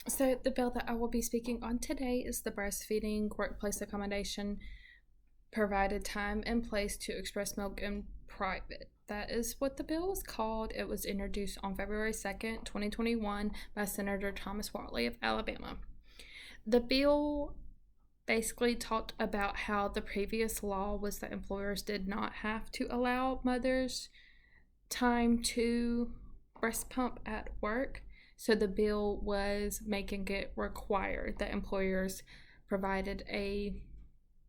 So, the bill that I will be speaking on today is the Breastfeeding Workplace Accommodation Provided Time and Place to Express Milk in Private. That is what the bill is called. It was introduced on February 2nd, 2021, by Senator Thomas Watley of Alabama. The bill basically talked about how the previous law was that employers did not have to allow mothers time to breast pump at work. So the bill was making it required that employers provided a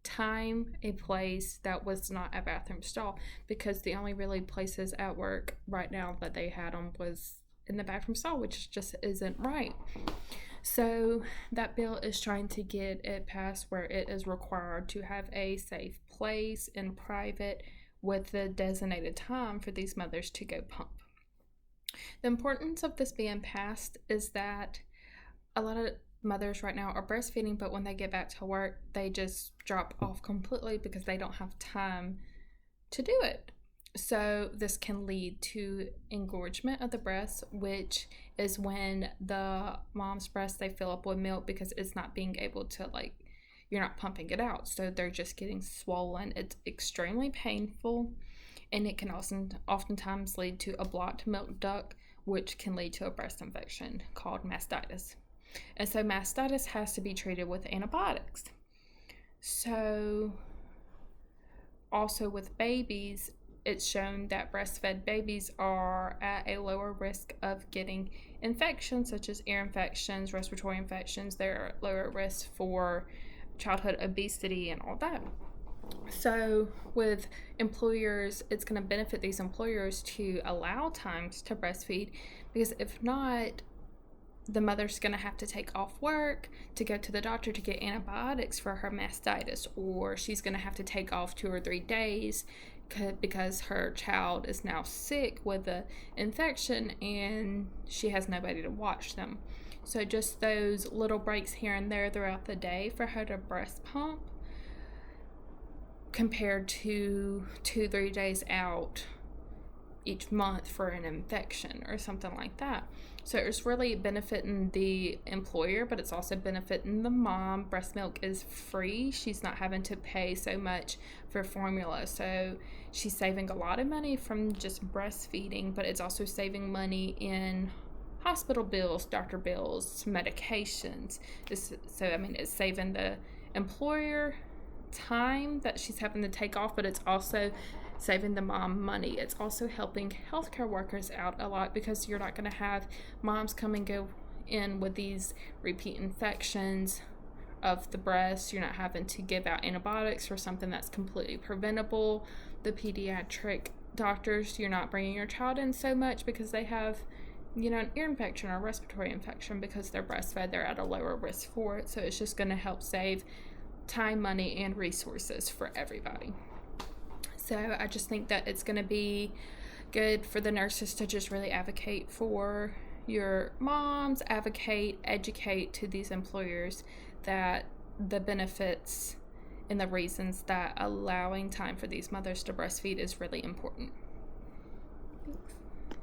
time, a place that was not a bathroom stall, because the only really places at work right now that they had them was in the bathroom stall, which just isn't right. So that bill is trying to get it passed where it is required to have a safe place in private with the designated time for these mothers to go pump. The importance of this being passed is that a lot of mothers right now are breastfeeding, but when they get back to work, they just drop off completely because they don't have time to do it. So this can lead to engorgement of the breast, which is when the mom's breast, they fill up with milk because it's not being able to, you're not pumping it out. So they're just getting swollen. It's extremely painful, and it can also oftentimes lead to a blocked milk duct, which can lead to a breast infection called mastitis. And so mastitis has to be treated with antibiotics. So also with babies, it's shown that breastfed babies are at a lower risk of getting infections such as ear infections, respiratory infections. They're at lower risk for childhood obesity and all that. So with employers, it's going to benefit these employers to allow times to breastfeed, because if not, the mother's going to have to take off work to go to the doctor to get antibiotics for her mastitis, or she's going to have to take off 2 or 3 days because her child is now sick with an infection and she has nobody to watch them. So just those little breaks here and there throughout the day for her to breast pump, compared to 2-3 days out each month for an infection or something like that. So it's really benefiting the employer, but it's also benefiting the mom. Breast milk is free. She's not having to pay so much for formula. So she's saving a lot of money from just breastfeeding, but it's also saving money in hospital bills, doctor bills, medications. It's saving the employer time that she's having to take off, but it's also saving the mom money. It's also helping healthcare workers out a lot, because you're not going to have moms come and go in with these repeat infections of the breast. You're not having to give out antibiotics for something that's completely preventable. The pediatric doctors, you're not bringing your child in so much because they have an ear infection or respiratory infection. Because they're breastfed, they're at a lower risk for it. So it's just going to help save time, money, and resources for everybody. So I just think that it's going to be good for the nurses to just really advocate for your moms, educate to these employers that the benefits and the reasons that allowing time for these mothers to breastfeed is really important. Thanks.